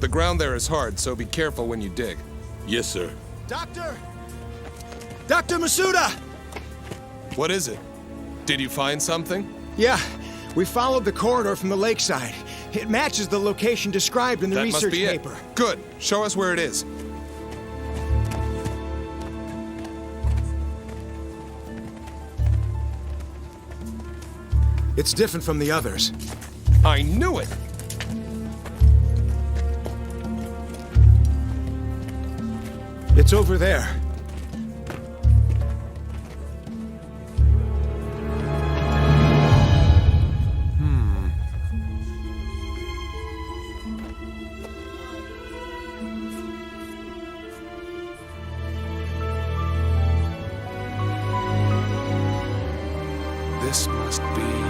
The ground there is hard, so be careful when you dig. Yes, sir. Doctor! Dr. Masuda! What is it? Did you find something? Yeah, we followed the corridor from the lakeside. It matches the location described in the That research must be paper. it. Good. Show us where it is. It's different from the others. I knew it! It's over there. This must be...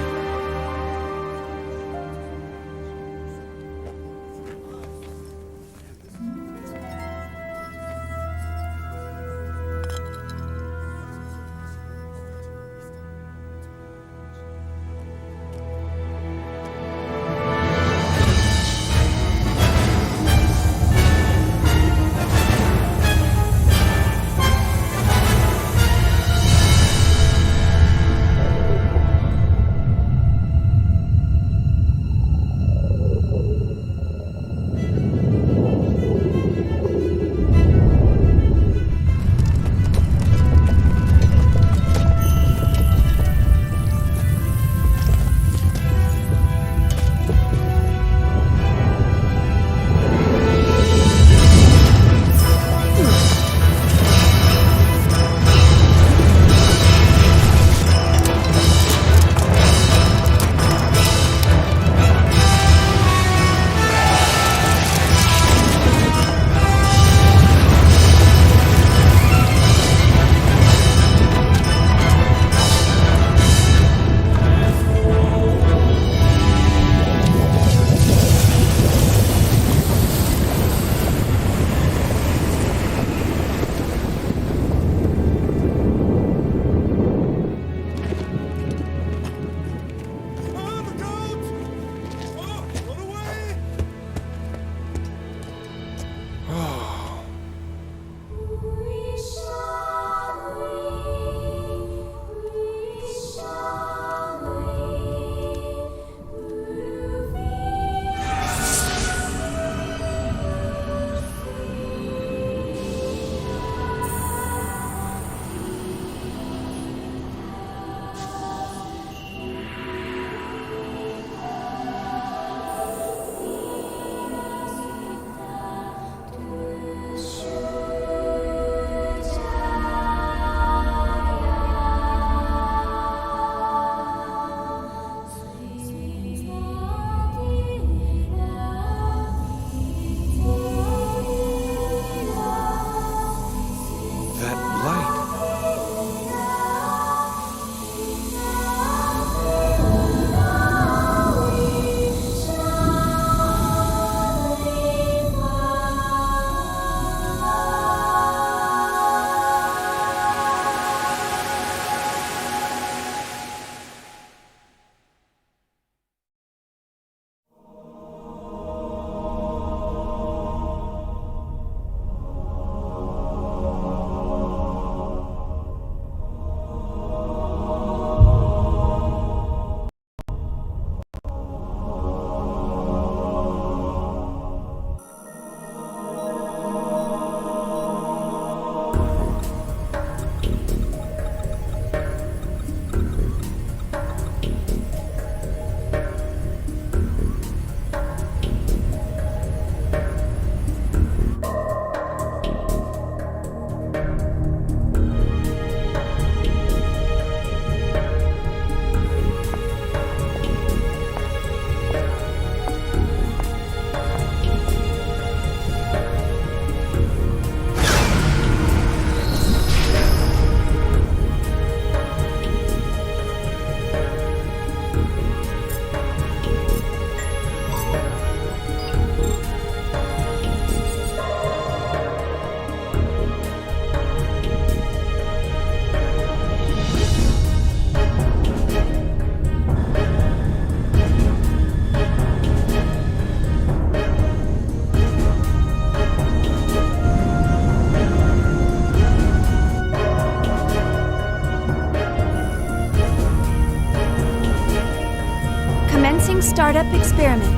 Startup experiment.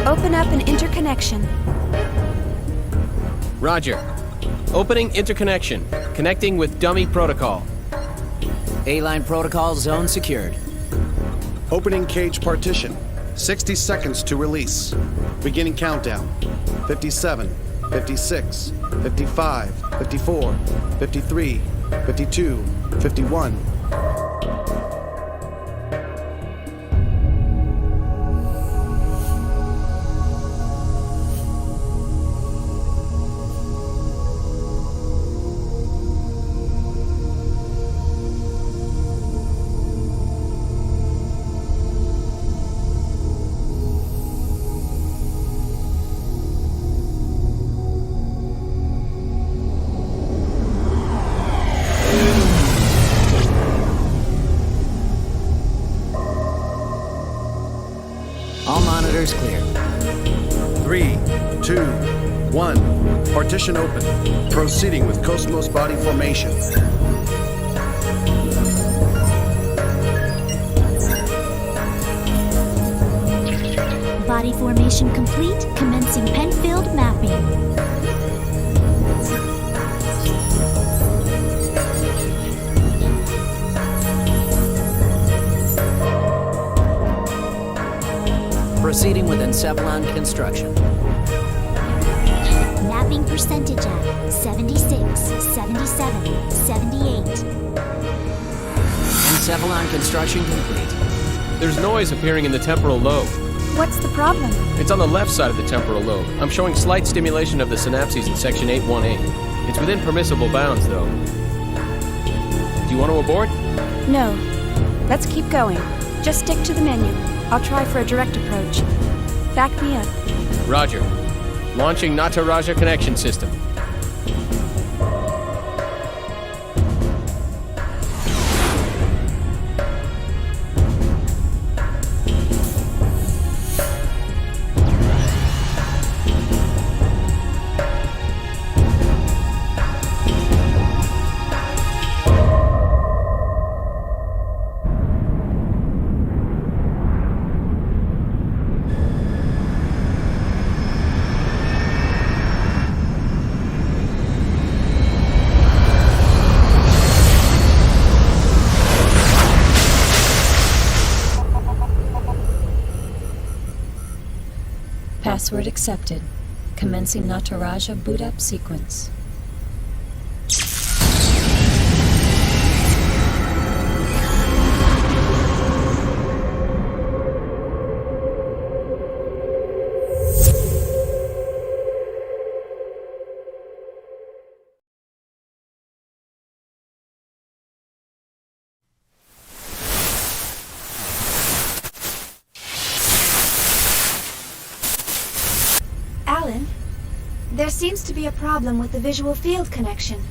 Open up an interconnection. Roger. Opening interconnection. Connecting with dummy protocol. A-line protocol zone secured. Opening cage partition. 60 seconds to release. Beginning countdown. 57, 56, 55, 54, 53, 52, 51. All monitors clear. 3, 2, 1. Partition open. Proceeding with Cosmos body formation. Body formation complete. Commencing Penfield mapping. Proceeding with encephalon construction. Mapping percentage at 76, 77, 78. Encephalon construction complete. There's noise appearing in the temporal lobe. What's the problem? It's on the left side of the temporal lobe. I'm showing slight stimulation of the synapses in section 818. It's within permissible bounds, though. Do you want to abort? No. Let's keep going. Just stick to the menu. I'll try for a direct approach. Back me up. Roger. Launching Nataraja connection system. Password accepted. Commencing Nataraja boot up sequence. Alan, there seems to be a problem with the visual field connection.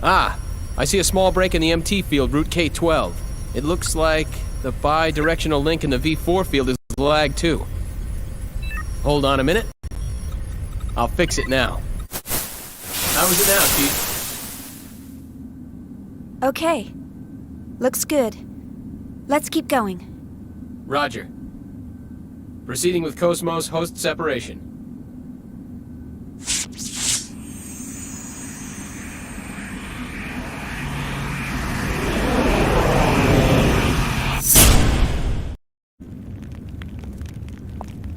Ah, I see a small break in the MT field, route K12. It looks like the bi-directional link in the V4 field is lagged too. Hold on a minute. I'll fix it now. How is it now, Chief? Okay. Looks good. Let's keep going. Roger. Proceeding with Cosmos host separation.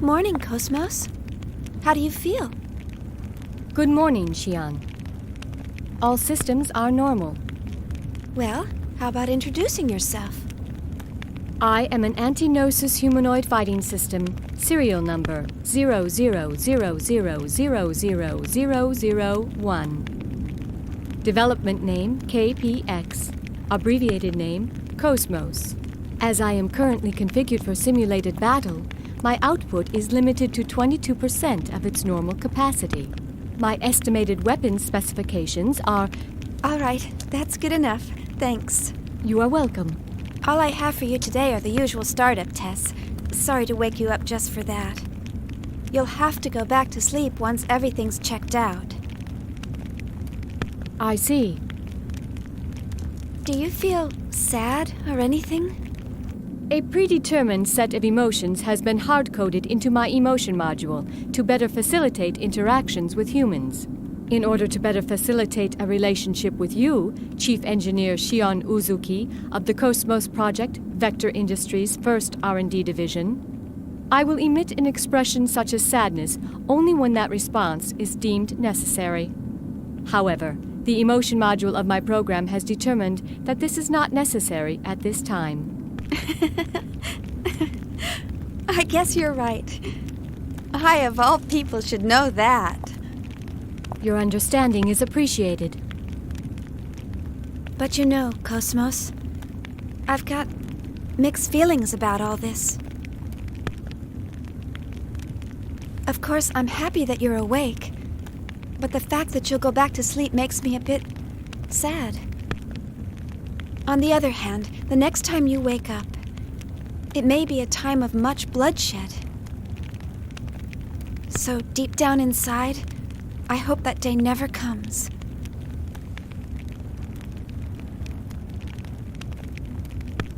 Morning, Cosmos. How do you feel? Good morning, Xian. All systems are normal. Well, how about introducing yourself? I am an anti-Gnosis humanoid fighting system, serial number 00000001. Development name KPX, abbreviated name Cosmos. As I am currently configured for simulated battle, my output is limited to 22% of its normal capacity. My estimated weapons specifications are... All right, that's good enough. Thanks. You are welcome. All I have for you today are the usual startup tests. Sorry to wake you up just for that. You'll have to go back to sleep once everything's checked out. I see. Do you feel sad or anything? A predetermined set of emotions has been hard-coded into my emotion module to better facilitate interactions with humans. In order to better facilitate a relationship with you, Chief Engineer Shion Uzuki of the Cosmos Project, Vector Industries' first R&D division, I will emit an expression such as sadness only when that response is deemed necessary. However, the emotion module of my program has determined that this is not necessary at this time. I guess you're right. I, of all people, should know that. Your understanding is appreciated. But you know, Cosmos, I've got mixed feelings about all this. Of course, I'm happy that you're awake, but the fact that you'll go back to sleep makes me a bit sad. On the other hand, the next time you wake up, it may be a time of much bloodshed. So deep down inside, I hope that day never comes.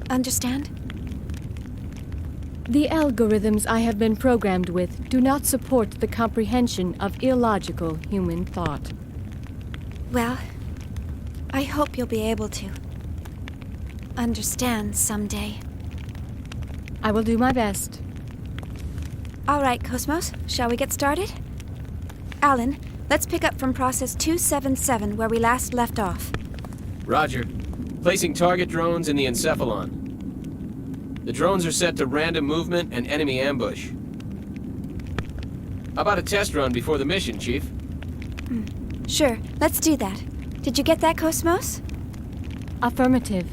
Understand? The algorithms I have been programmed with do not support the comprehension of illogical human thought. Well, I hope you'll be able to understand someday. I will do my best. All right, Cosmos, shall we get started? Alan, let's pick up from process 277 where we last left off. Roger. Placing target drones in the encephalon. The drones are set to random movement and enemy ambush. How about a test run before the mission, Chief? Sure, let's do that. Did you get that, Cosmos? Affirmative.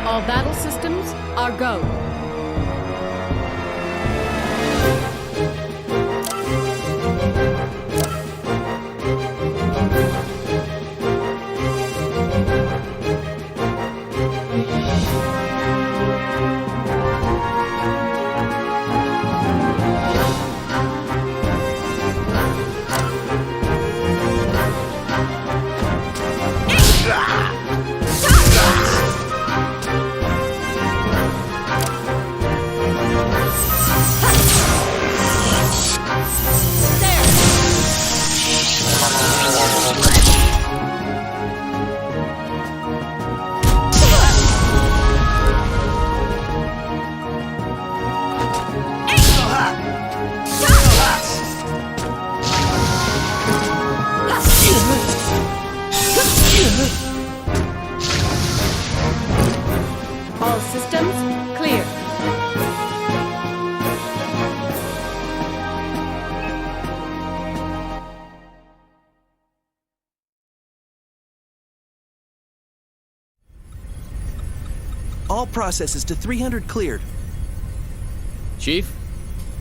All battle systems are go. All systems clear. All processes to 300 cleared. Chief,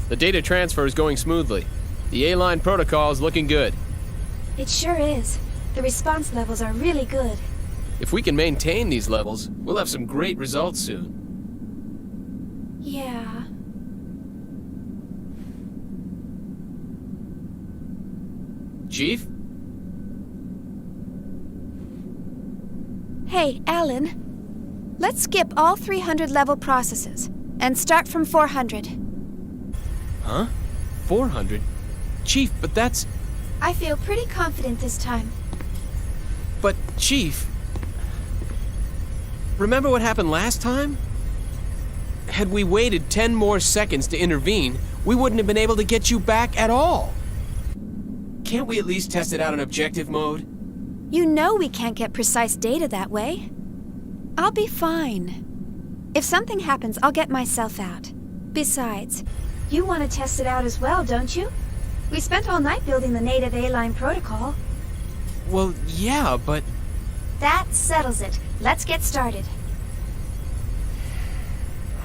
the data transfer is going smoothly. The A-line protocol is looking good. It sure is. The response levels are really good. If we can maintain these levels, we'll have some great results soon. Yeah. Chief? Hey, Alan. Let's skip all 300 level processes and start from 400. Huh? 400? Chief, but that's... I feel pretty confident this time. But, Chief... Remember what happened last time? Had we waited 10 more seconds to intervene, we wouldn't have been able to get you back at all. Can't we at least test it out in objective mode? You know we can't get precise data that way. I'll be fine. If something happens, I'll get myself out. Besides, you want to test it out as well, don't you? We spent all night building the native A-line protocol. Well, yeah, but... That settles it. Let's get started.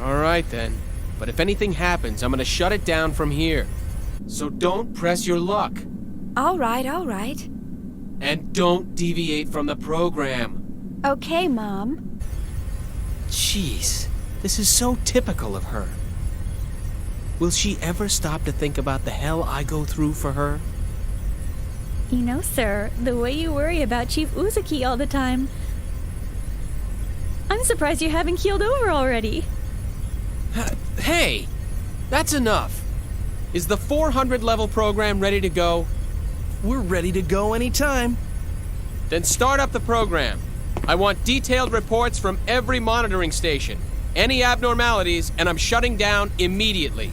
All right, then. But if anything happens, I'm gonna shut it down from here. So don't press your luck. All right, all right. And don't deviate from the program. Okay, Mom. Jeez, this is so typical of her. Will she ever stop to think about the hell I go through for her? You know, sir, the way you worry about Chief Uzuki all the time, I'm surprised you haven't keeled over already. Hey, that's enough. Is the 400 level program ready to go? We're ready to go anytime. Then start up the program. I want detailed reports from every monitoring station. Any abnormalities, and I'm shutting down immediately.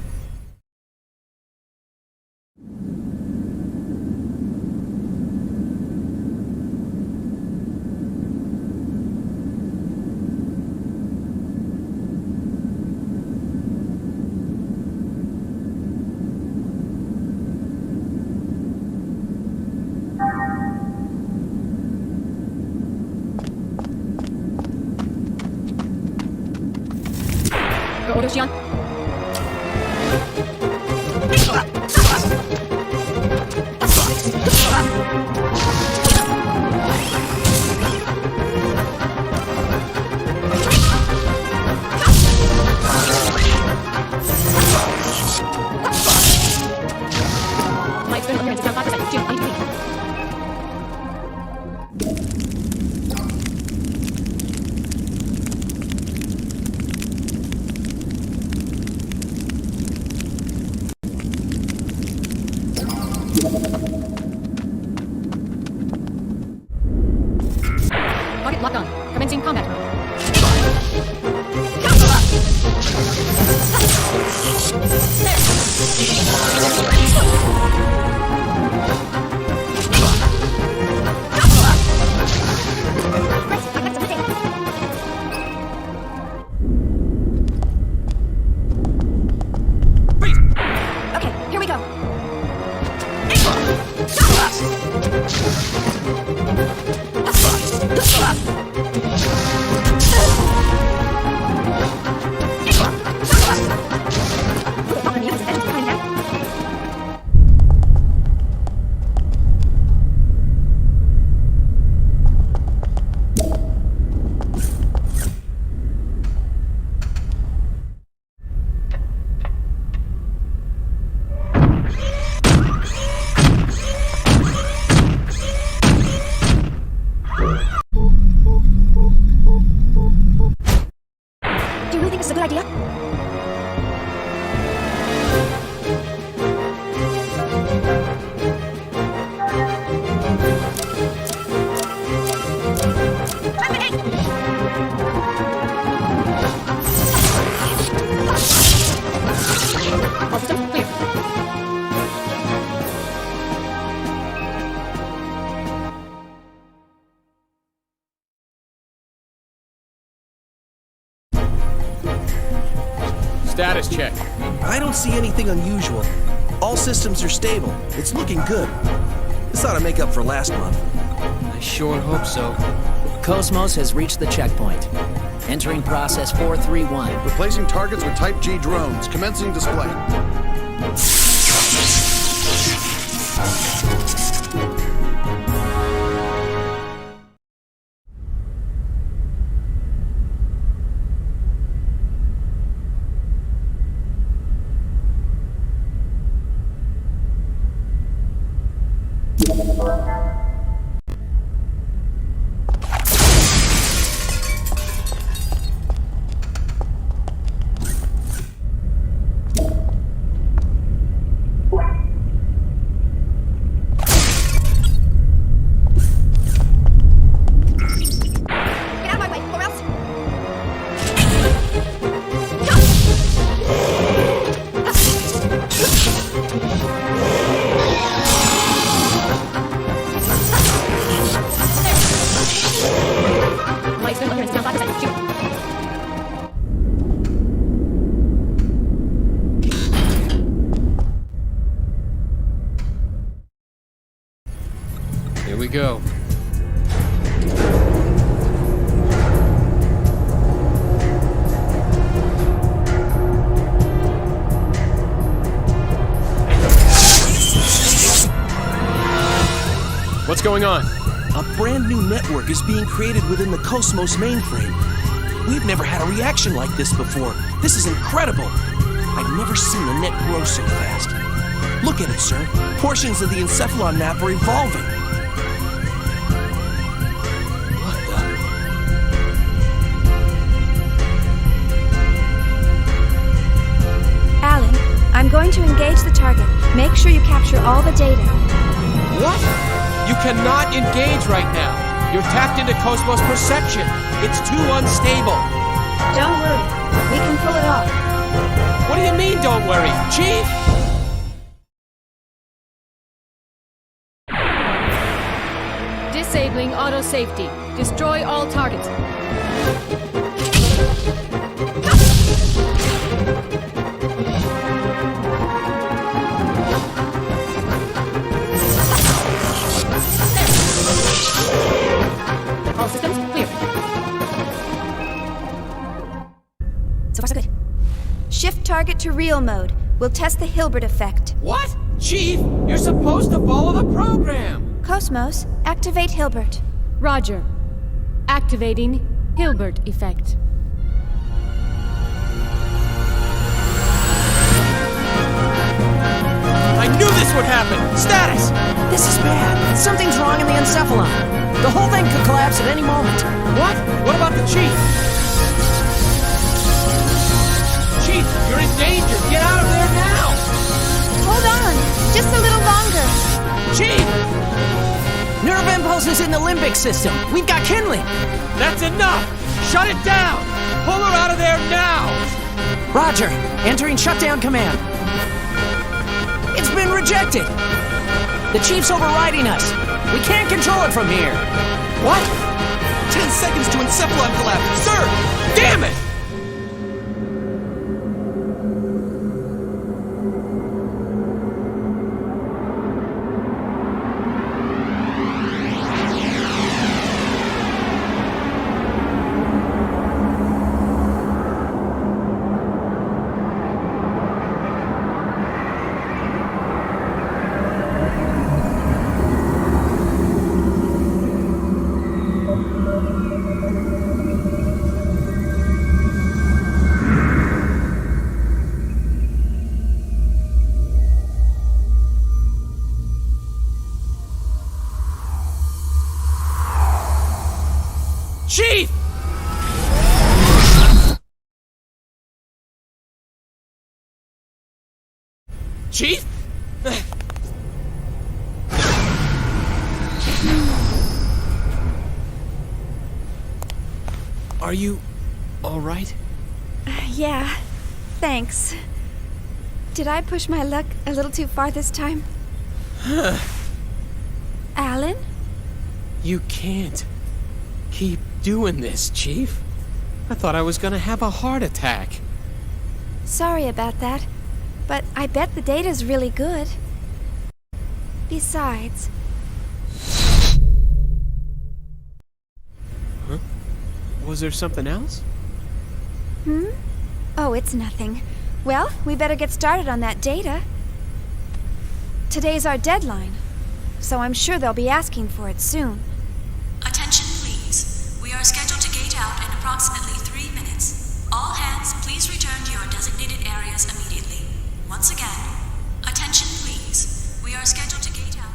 Target locked on. Commencing combat mode. Okay, here we go. Do you really think this is a good idea? All systems clear. Status check. I don't see anything unusual. All systems are stable. It's looking good. This ought to make up for last month. I sure hope so. Cosmos has reached the checkpoint. Entering process 431. Replacing targets with Type G drones. Commencing display. going on? A brand new network is being created within the Cosmos mainframe. We've never had a reaction like this before. This is incredible. I've never seen a net grow so fast. Look at it, sir. Portions of the encephalon map are evolving. What the? Alan, I'm going to engage the target. Make sure you capture all the data. What? You cannot engage right now. You're tapped into Cosmos perception. It's too unstable. Don't worry. We can pull it off. What do you mean, don't worry? Chief? Disabling auto safety. Destroy all targets. All systems clear. So far, so good. Shift target to real mode. We'll test the Hilbert effect. What? Chief, you're supposed to follow the program. Cosmos, activate Hilbert. Roger. Activating Hilbert effect. I knew this would happen. Status! This is bad. Something's wrong in the encephalon. The whole thing could collapse at any moment. What? What about the chief? Chief, you're in danger. Get out of there now! Hold on. Just a little longer. Chief! Nerve impulse is in the limbic system. We've got kindling. That's enough! Shut it down! Pull her out of there now! Roger. Entering shutdown command. It's been rejected. The chief's overriding us. We can't control it from here. What? 10 seconds to encephalon collapse. Sir! Damn it! Chief! Chief? Are you all right? Yeah, thanks. Did I push my luck a little too far this time? Alan? You can't keep doing this, Chief. I thought I was gonna have a heart attack. Sorry about that, but I bet the data's really good. Besides... Huh? Was there something else? Oh, it's nothing. Well, we better get started on that data. Today's our deadline, so I'm sure they'll be asking for it soon. Attention, please. We are scheduled to gate out in approximately 3 minutes. All hands, please return to your designated areas immediately. Once again, attention, please. We are scheduled to gate out.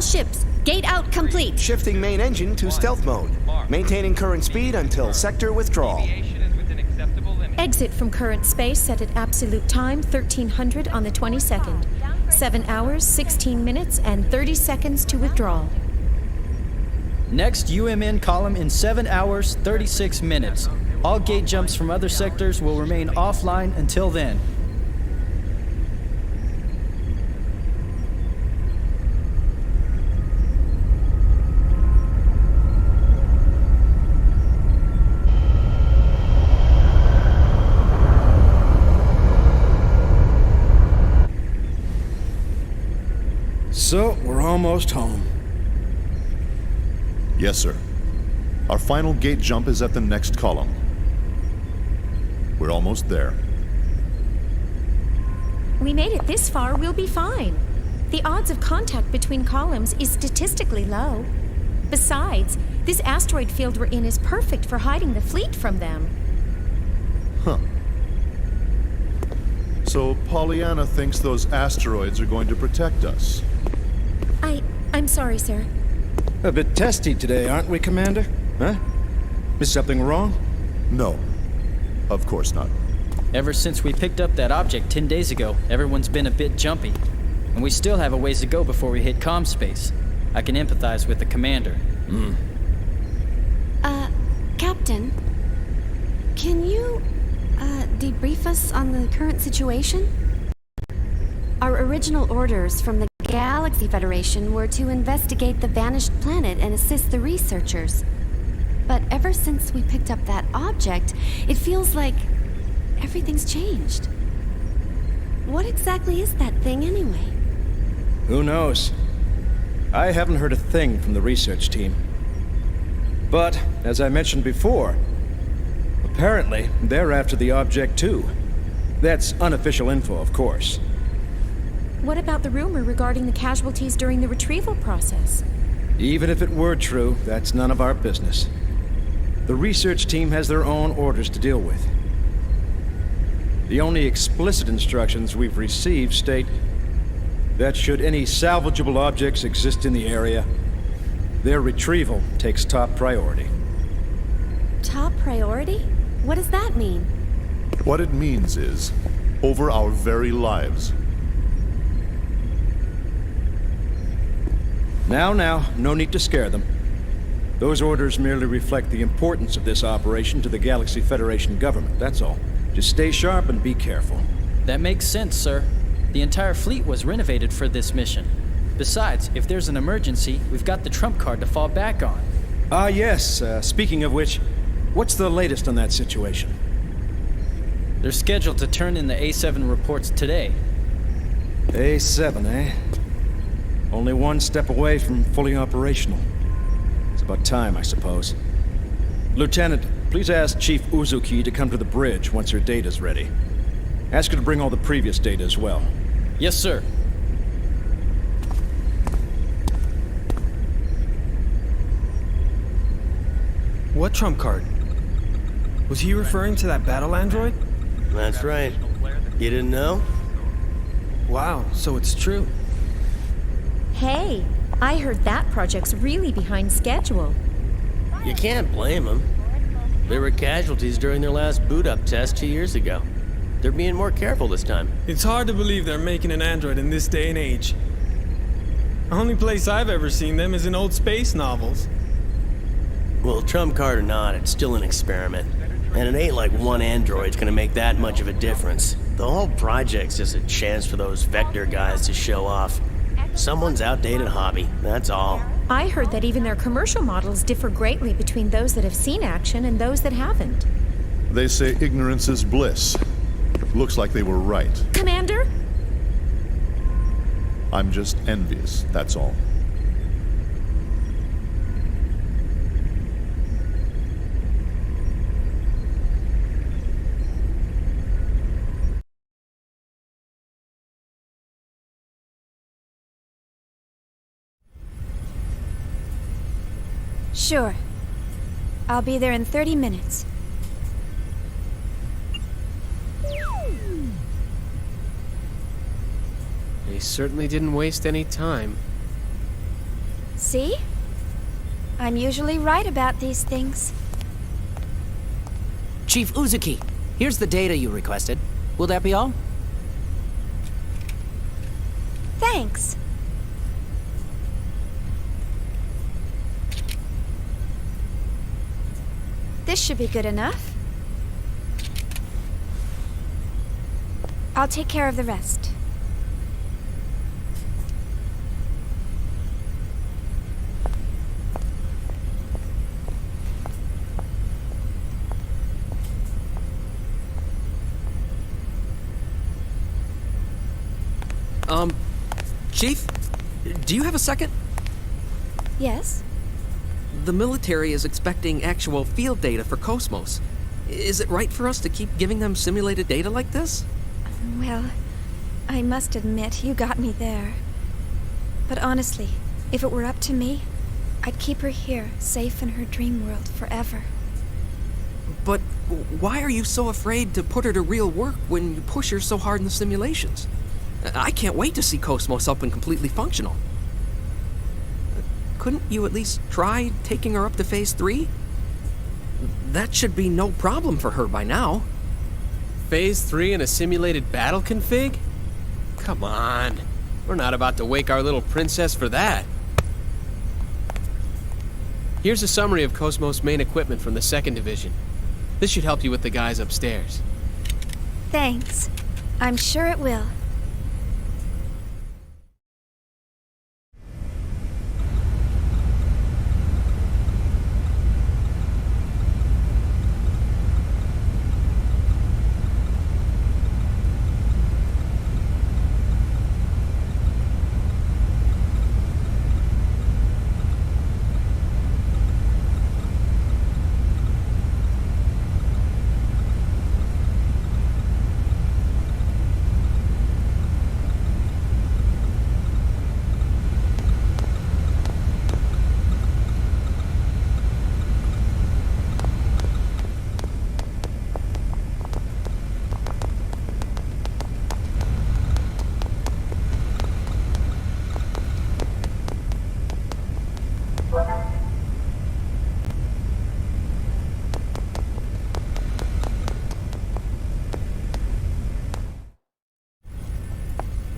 All ships, gate out complete. Shifting main engine to stealth mode. Maintaining current speed until sector withdrawal. Exit from current space set at absolute time 1300 on the 22nd. 7 hours, 16 minutes, and 30 seconds to withdrawal. Next UMN column in 7 hours, 36 minutes. All gate jumps from other sectors will remain offline until then. So, we're almost home. Yes, sir. Our final gate jump is at the next column. We're almost there. We made it this far, we'll be fine. The odds of contact between columns is statistically low. Besides, this asteroid field we're in is perfect for hiding the fleet from them. Huh. So Pollyanna thinks those asteroids are going to protect us. I'm sorry, sir. A bit testy today, aren't we, Commander? Huh? Is something wrong? No. Of course not. Ever since we picked up that object 10 days ago, everyone's been a bit jumpy. And we still have a ways to go before we hit comm space. I can empathize with the commander. Captain, can you, debrief us on the current situation? Our original orders from the Galaxy Federation were to investigate the vanished planet and assist the researchers. But ever since we picked up that object, it feels like everything's changed. What exactly is that thing anyway? Who knows? I haven't heard a thing from the research team. But, as I mentioned before, apparently they're after the object too. That's unofficial info, of course. What about the rumor regarding the casualties during the retrieval process? Even if it were true, that's none of our business. The research team has their own orders to deal with. The only explicit instructions we've received state that should any salvageable objects exist in the area, their retrieval takes top priority. Top priority? What does that mean? What it means is, over our very lives. Now, no need to scare them. Those orders merely reflect the importance of this operation to the Galaxy Federation government, that's all. Just stay sharp and be careful. That makes sense, sir. The entire fleet was renovated for this mission. Besides, if there's an emergency, we've got the trump card to fall back on. Ah, yes. Speaking of which, what's the latest on that situation? They're scheduled to turn in the A7 reports today. A7, eh? Only one step away from fully operational. It's about time, I suppose. Lieutenant, please ask Chief Uzuki to come to the bridge once her data's ready. Ask her to bring all the previous data as well. Yes, sir. What trump card? Was he referring to that battle android? That's right. You didn't know? Wow, so it's true. Hey, I heard that project's really behind schedule. You can't blame them. There were casualties during their last boot-up test 2 years ago. They're being more careful this time. It's hard to believe they're making an android in this day and age. The only place I've ever seen them is in old space novels. Well, trump card or not, it's still an experiment. And it ain't like one android's gonna make that much of a difference. The whole project's just a chance for those Vector guys to show off. Someone's outdated hobby, that's all. I heard that even their commercial models differ greatly between those that have seen action and those that haven't. They say ignorance is bliss. Looks like they were right. Commander? I'm just envious, that's all. Sure. I'll be there in 30 minutes. They certainly didn't waste any time. See? I'm usually right about these things. Chief Uzuki, here's the data you requested. Will that be all? Thanks. This should be good enough. I'll take care of the rest. Chief, do you have a second? Yes? The military is expecting actual field data for Cosmos. Is it right for us to keep giving them simulated data like this? Well, I must admit, you got me there. But honestly, if it were up to me, I'd keep her here, safe in her dream world forever. But why are you so afraid to put her to real work when you push her so hard in the simulations? I can't wait to see Cosmos up and completely functional. Couldn't you at least try taking her up to Phase 3? That should be no problem for her by now. Phase 3 in a simulated battle config? Come on. We're not about to wake our little princess for that. Here's a summary of Cosmos' main equipment from the 2nd Division. This should help you with the guys upstairs. Thanks. I'm sure it will.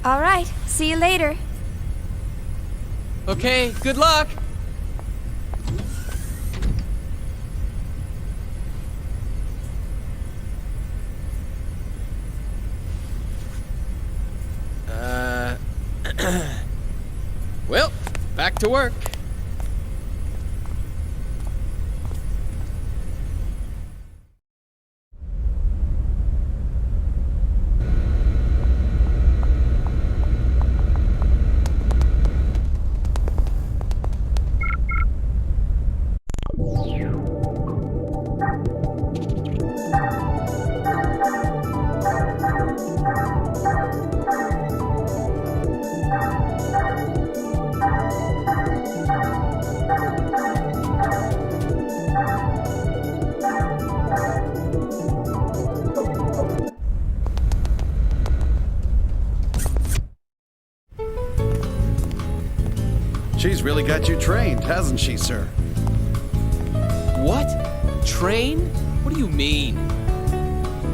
All right, see you later. Okay, good luck! Well, back to work. She's really got you trained, hasn't she, sir? What? Train? What do you mean?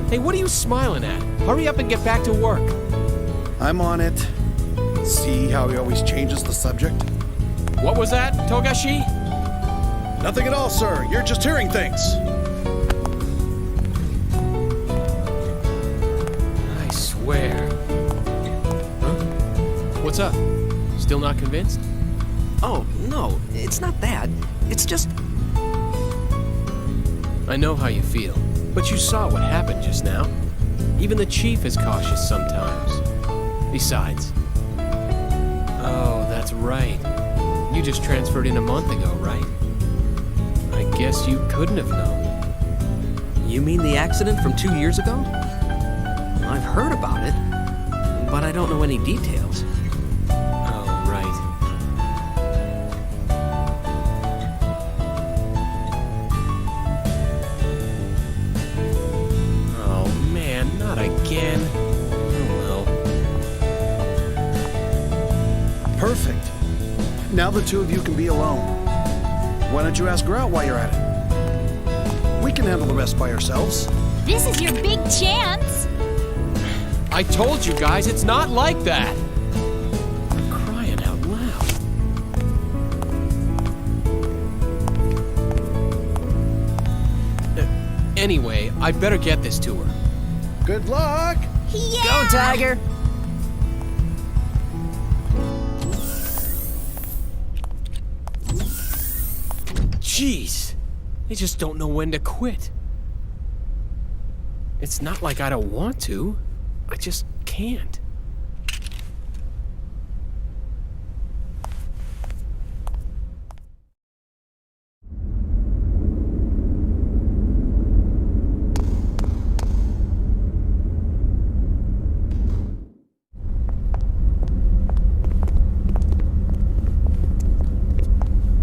Hey, what are you smiling at? Hurry up and get back to work. I'm on it. See how he always changes the subject? What was that, Togashi? Nothing at all, sir. You're just hearing things. I swear. Huh? What's up? Still not convinced? Oh, no, it's not that. It's just... I know how you feel, but you saw what happened just now. Even the chief is cautious sometimes. Besides... Oh, that's right. You just transferred in a month ago, right? I guess you couldn't have known. You mean the accident from 2 years ago? I've heard about it, but I don't know any details. Oh, right. Oh, man, not again. Oh, well. Perfect. Now the two of you can be alone. Why don't you ask her out while you're at it? We can handle the rest by ourselves. This is your big chance. I told you guys, it's not like that. Crying out loud. Anyway, I'd better get this to her. Good luck! Yeah! Go, Tiger! Jeez, they just don't know when to quit. It's not like I don't want to. I just can't.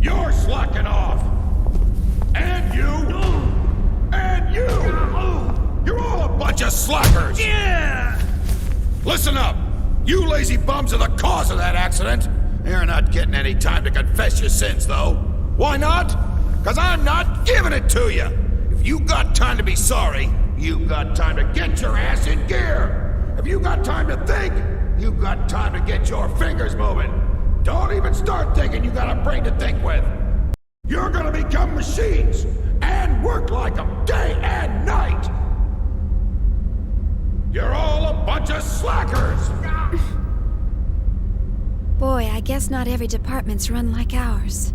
You're slacking off! And you! And you! You're all a bunch of slackers! Yeah! Listen up! You lazy bums are the cause of that accident! You're not getting any time to confess your sins, though. Why not? 'Cause I'm not giving it to you! If you got time to be sorry, you got time to get your ass in gear! If you got time to think, you got time to get your fingers moving! Don't even start thinking you got a brain to think with! You're gonna become machines! And work like them day and night! You're all a bunch of slackers! Boy, I guess not every department's run like ours.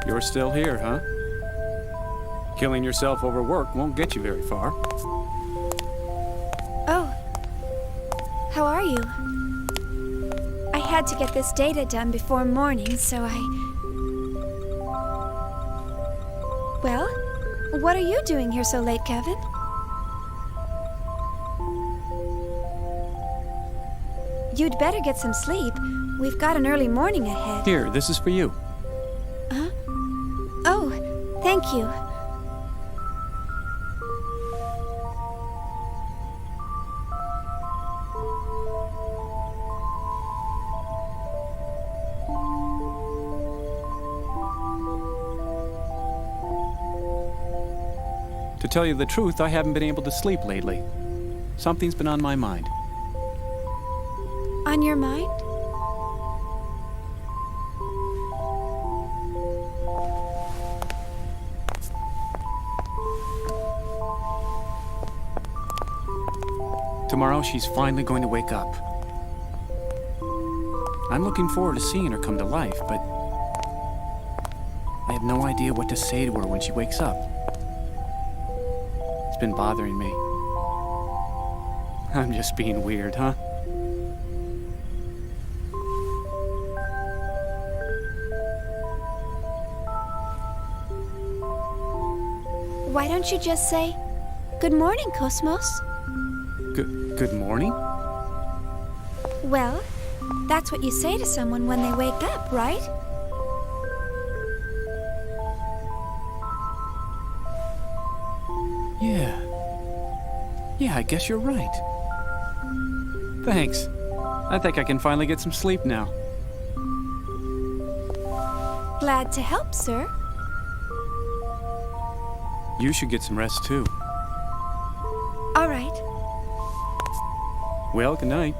You're still here, huh? Killing yourself over work won't get you very far. Oh. How are you? I had to get this data done before morning, so I... Well, what are you doing here so late, Kevin? You'd better get some sleep. We've got an early morning ahead. Here, this is for you. Huh? Oh, thank you. To tell you the truth, I haven't been able to sleep lately. Something's been on my mind. On your mind? Tomorrow, she's finally going to wake up. I'm looking forward to seeing her come to life, but I have no idea what to say to her when she wakes up. It's been bothering me. I'm just being weird, huh? Why don't you just say, "Good morning, Cosmos"? Good morning? Well, that's what you say to someone when they wake up, right? Yeah, I guess you're right. Thanks. I think I can finally get some sleep now. Glad to help, sir. You should get some rest, too. All right. Well, good night.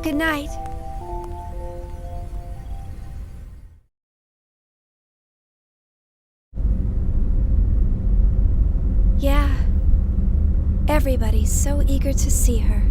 Good night. Yeah. Everybody's so eager to see her.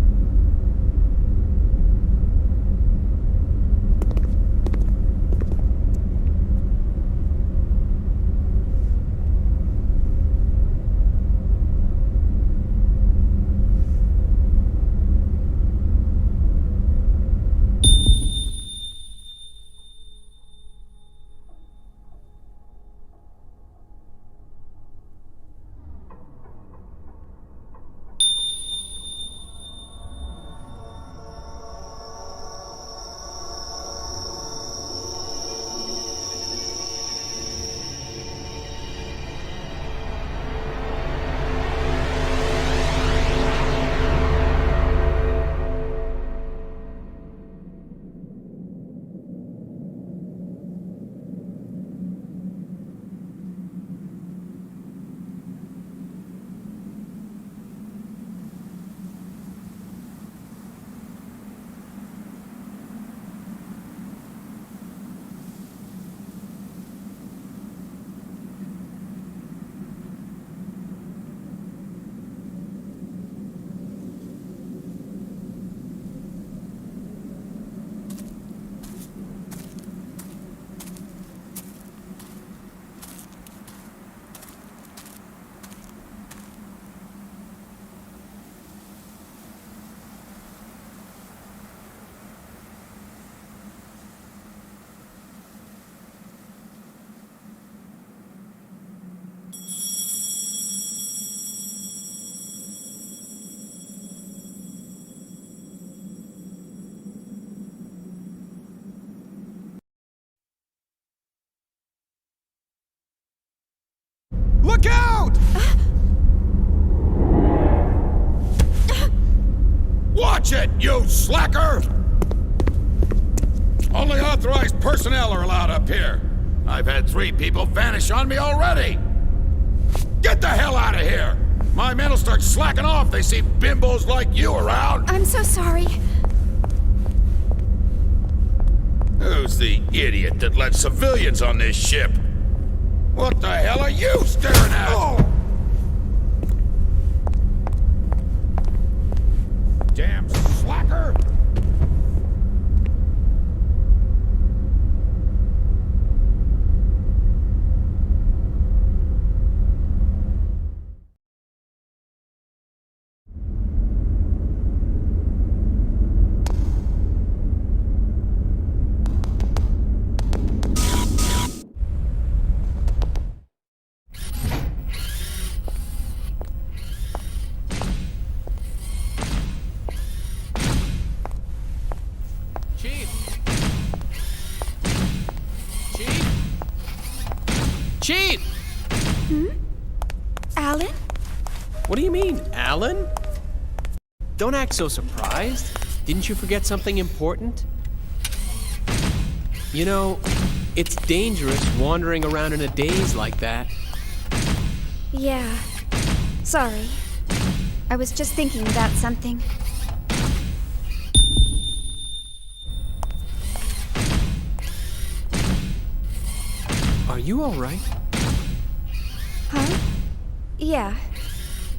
Look out! Watch it, you slacker! Only authorized personnel are allowed up here. I've had 3 people vanish on me already. Get the hell out of here! My men will start slacking off if they see bimbos like you around. I'm so sorry. Who's the idiot that let civilians on this ship? What the hell are you staring at? Oh. Damn slacker! Chief! Alan? What do you mean, Alan? Don't act so surprised. Didn't you forget something important? You know, it's dangerous wandering around in a daze like that. Yeah. Sorry. I was just thinking about something. Are you all right? Huh? Yeah.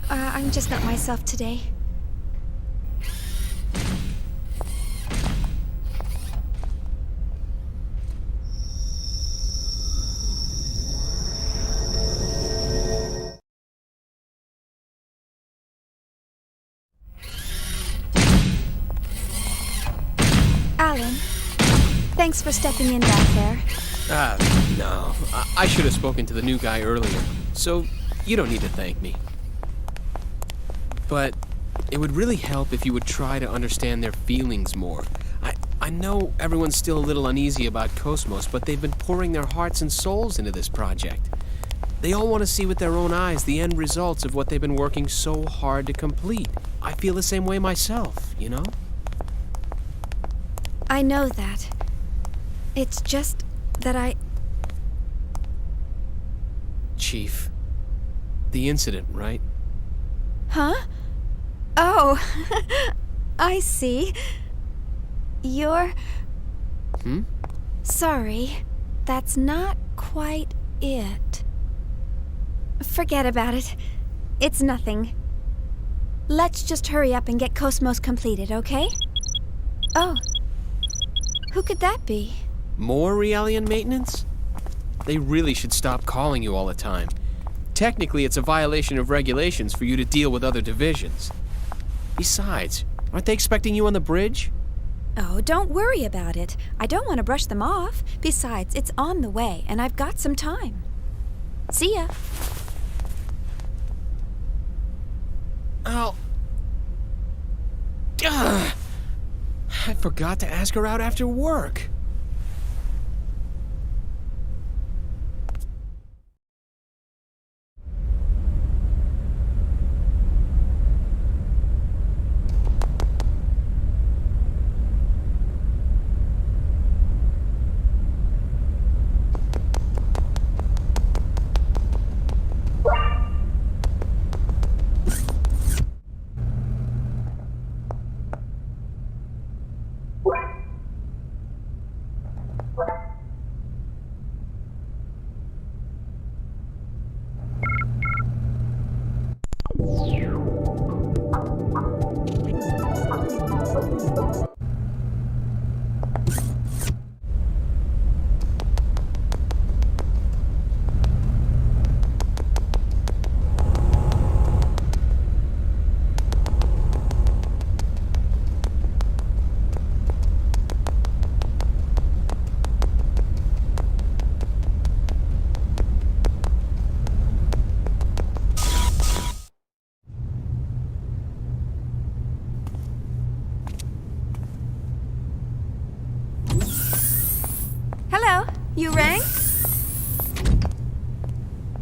I'm just not myself today. Alan, thanks for stepping in back there. No. I should have spoken to the new guy earlier, so you don't need to thank me. But it would really help if you would try to understand their feelings more. I know everyone's still a little uneasy about Cosmos, but they've been pouring their hearts and souls into this project. They all want to see with their own eyes the end results of what they've been working so hard to complete. I feel the same way myself, you know? I know that. It's just that Chief, the incident, right? Huh? Oh, I see. You're... Sorry, that's not quite it. Forget about it. It's nothing. Let's just hurry up and get Cosmos completed, okay? Oh. Who could that be? More Realian maintenance? They really should stop calling you all the time. Technically, it's a violation of regulations for you to deal with other divisions. Besides, aren't they expecting you on the bridge? Oh, don't worry about it. I don't want to brush them off. Besides, it's on the way, and I've got some time. See ya. Oh. Ugh. I forgot to ask her out after work.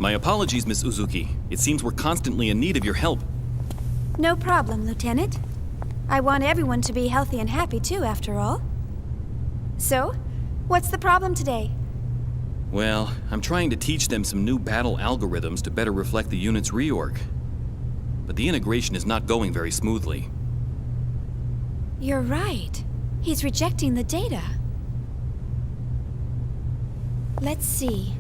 My apologies, Miss Uzuki. It seems we're constantly in need of your help. No problem, Lieutenant. I want everyone to be healthy and happy too, after all. So, what's the problem today? Well, I'm trying to teach them some new battle algorithms to better reflect the unit's reorg. But the integration is not going very smoothly. You're right. He's rejecting the data. Let's see.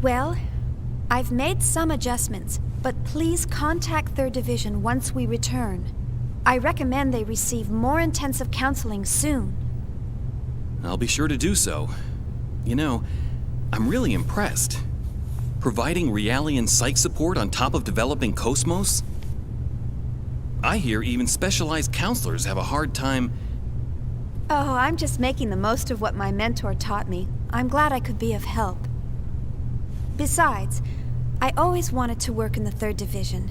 Well, I've made some adjustments, but please contact 3rd Division once we return. I recommend they receive more intensive counseling soon. I'll be sure to do so. You know, I'm really impressed. Providing Realian psych support on top of developing Cosmos? I hear even specialized counselors have a hard time... Oh, I'm just making the most of what my mentor taught me. I'm glad I could be of help. Besides, I always wanted to work in the 3rd Division.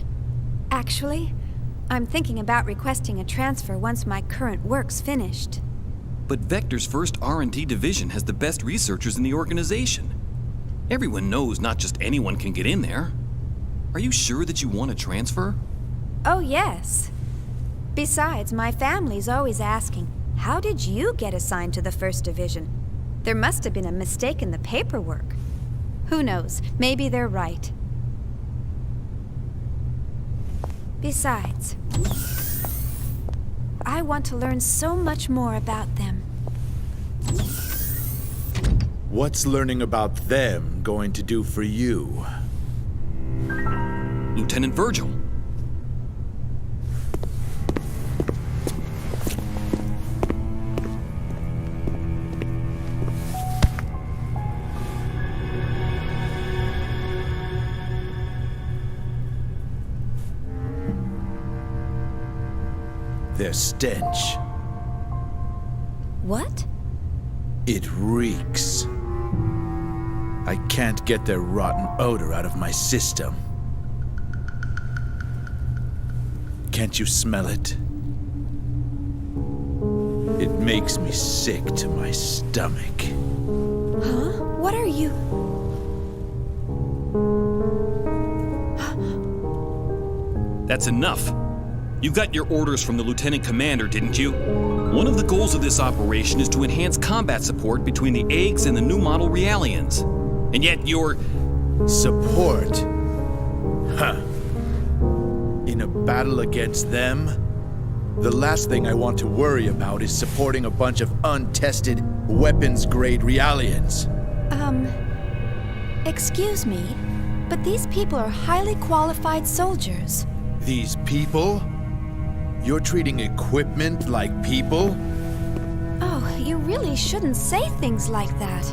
Actually, I'm thinking about requesting a transfer once my current work's finished. But Vector's first R&D division has the best researchers in the organization. Everyone knows not just anyone can get in there. Are you sure that you want to transfer? Oh, yes. Besides, my family's always asking, how did you get assigned to the 1st Division? There must have been a mistake in the paperwork. Who knows? Maybe they're right. Besides, I want to learn so much more about them. What's learning about them going to do for you? Lieutenant Virgil. Their stench. What? It reeks. I can't get their rotten odor out of my system. Can't you smell it? It makes me sick to my stomach. Huh? What are you... That's enough. You got your orders from the Lieutenant Commander, didn't you? One of the goals of this operation is to enhance combat support between the eggs and the new model Realians. And yet you're Support? Huh. In a battle against them? The last thing I want to worry about is supporting a bunch of untested, weapons-grade Realians. Excuse me, but these people are highly qualified soldiers. These people? You're treating equipment like people? Oh, you really shouldn't say things like that.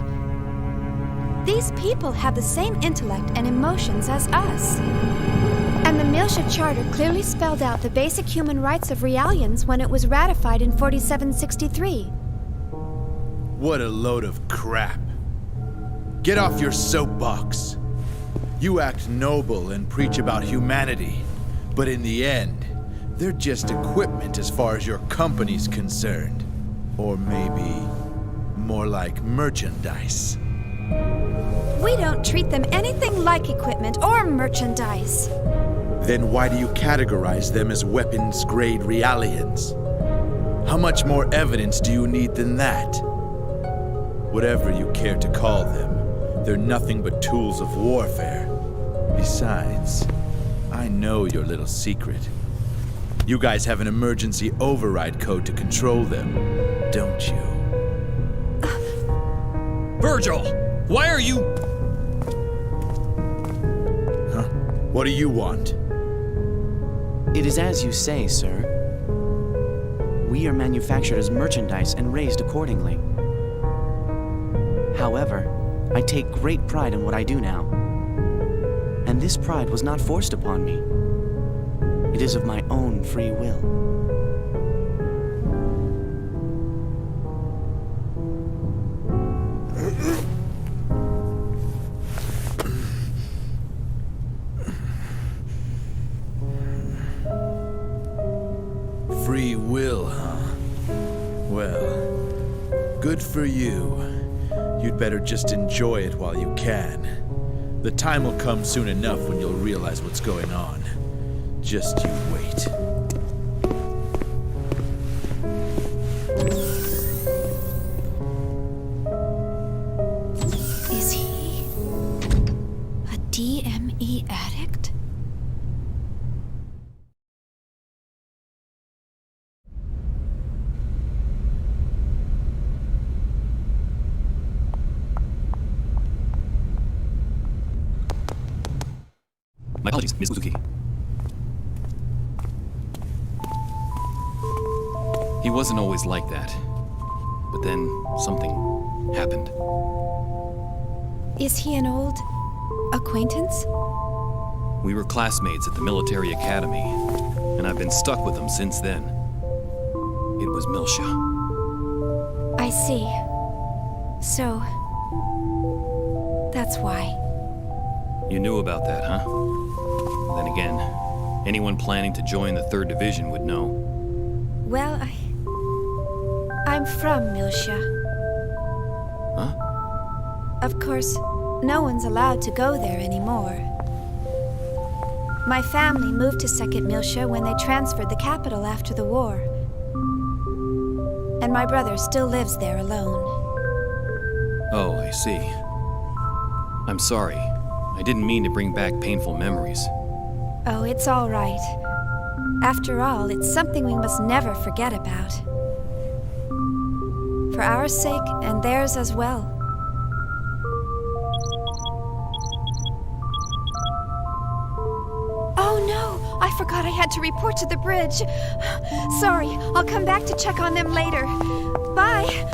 These people have the same intellect and emotions as us. And the Miltia Charter clearly spelled out the basic human rights of Realians when it was ratified in 4763. What a load of crap. Get off your soapbox. You act noble and preach about humanity, but in the end, they're just equipment as far as your company's concerned. Or maybe more like merchandise. We don't treat them anything like equipment or merchandise. Then why do you categorize them as weapons-grade Realians? How much more evidence do you need than that? Whatever you care to call them, they're nothing but tools of warfare. Besides, I know your little secret. You guys have an emergency override code to control them, don't you? Virgil! Why are you... Huh? What do you want? It is as you say, sir. We are manufactured as merchandise and raised accordingly. However, I take great pride in what I do now. And this pride was not forced upon me. It is of my own free will. Free will, huh? Well, good for you. You'd better just enjoy it while you can. The time will come soon enough when you'll realize what's going on. Just you wait. Is he a DME addict? My apologies, Ms. Uzuki. He wasn't always like that. But then something happened. Is he an old acquaintance? We were classmates at the military academy, and I've been stuck with him since then. It was Miltia. I see. So, that's why. You knew about that, huh? Then again, anyone planning to join the 3rd Division would know. Well, I'm from Miltia. Huh? Of course, no one's allowed to go there anymore. My family moved to 2nd Miltia when they transferred the capital after the war. And my brother still lives there alone. Oh, I see. I'm sorry. I didn't mean to bring back painful memories. Oh, it's all right. After all, it's something we must never forget about. For our sake and theirs as well. Oh no! I forgot I had to report to the bridge. Sorry, I'll come back to check on them later. Bye!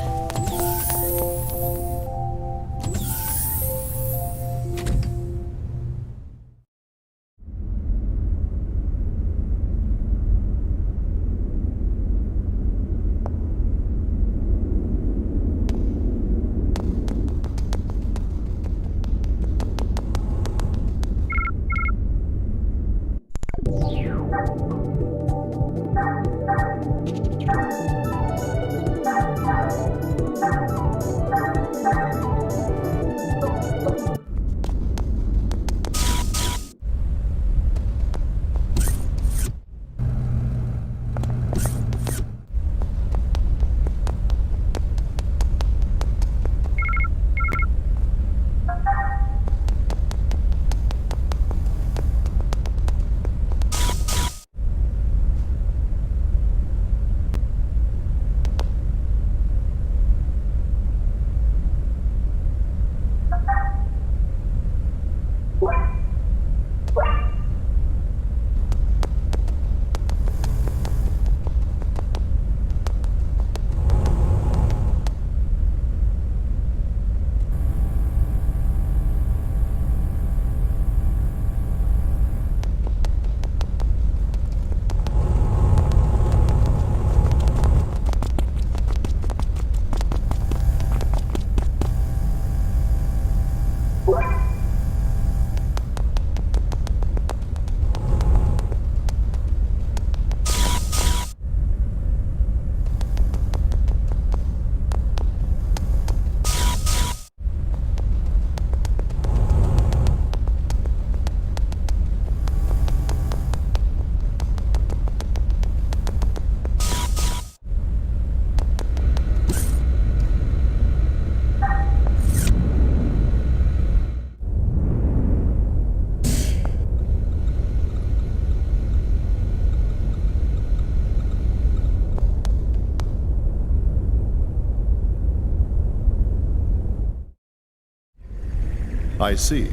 I see.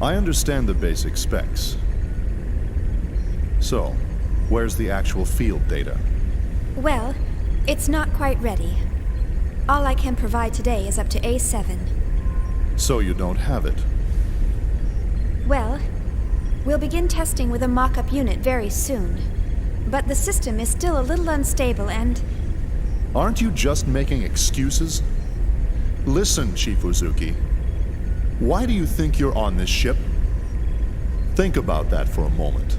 I understand the basic specs. So, where's the actual field data? Well, it's not quite ready. All I can provide today is up to A7. So you don't have it? Well, we'll begin testing with a mock-up unit very soon. But the system is still a little unstable and... Aren't you just making excuses? Listen, Chief Uzuki. Why do you think you're on this ship? Think about that for a moment.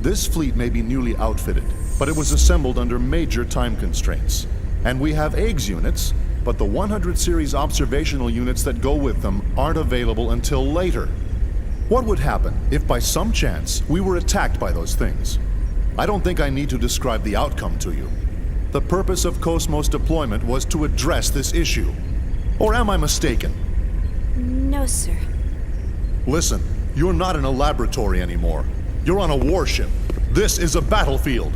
This fleet may be newly outfitted, but it was assembled under major time constraints. And we have eggs units, but the 100 series observational units that go with them aren't available until later. What would happen if by some chance we were attacked by those things? I don't think I need to describe the outcome to you. The purpose of Cosmos deployment was to address this issue. Or am I mistaken? No, sir. Listen, you're not in a laboratory anymore. You're on a warship. This is a battlefield.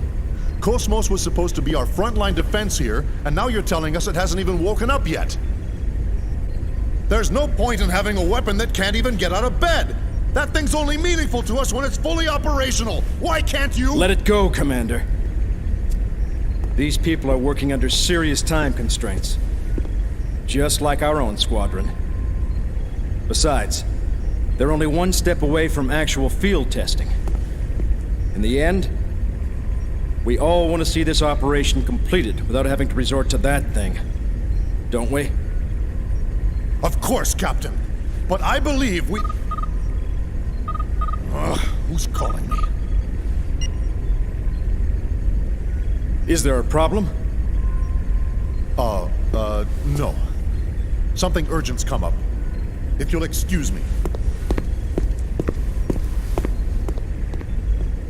Cosmos was supposed to be our frontline defense here, and now you're telling us it hasn't even woken up yet. There's no point in having a weapon that can't even get out of bed. That thing's only meaningful to us when it's fully operational. Why can't you— Let it go, Commander. These people are working under serious time constraints. Just like our own squadron. Besides, they're only one step away from actual field testing. In the end, we all want to see this operation completed without having to resort to that thing. Don't we? Of course, Captain. But I believe we... who's calling me? Is there a problem? No. Something urgent's come up. If you'll excuse me.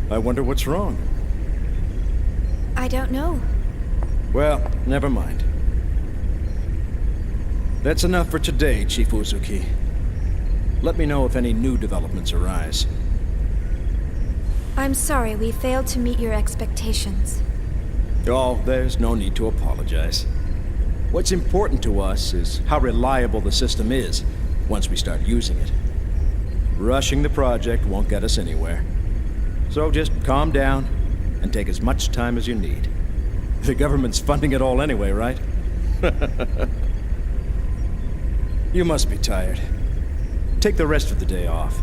I wonder what's wrong. I don't know. Well, never mind. That's enough for today, Chief Uzuki. Let me know if any new developments arise. I'm sorry we failed to meet your expectations. Oh, there's no need to apologize. What's important to us is how reliable the system is once we start using it. Rushing the project won't get us anywhere. So just calm down and take as much time as you need. The government's funding it all anyway, right? You must be tired. Take the rest of the day off.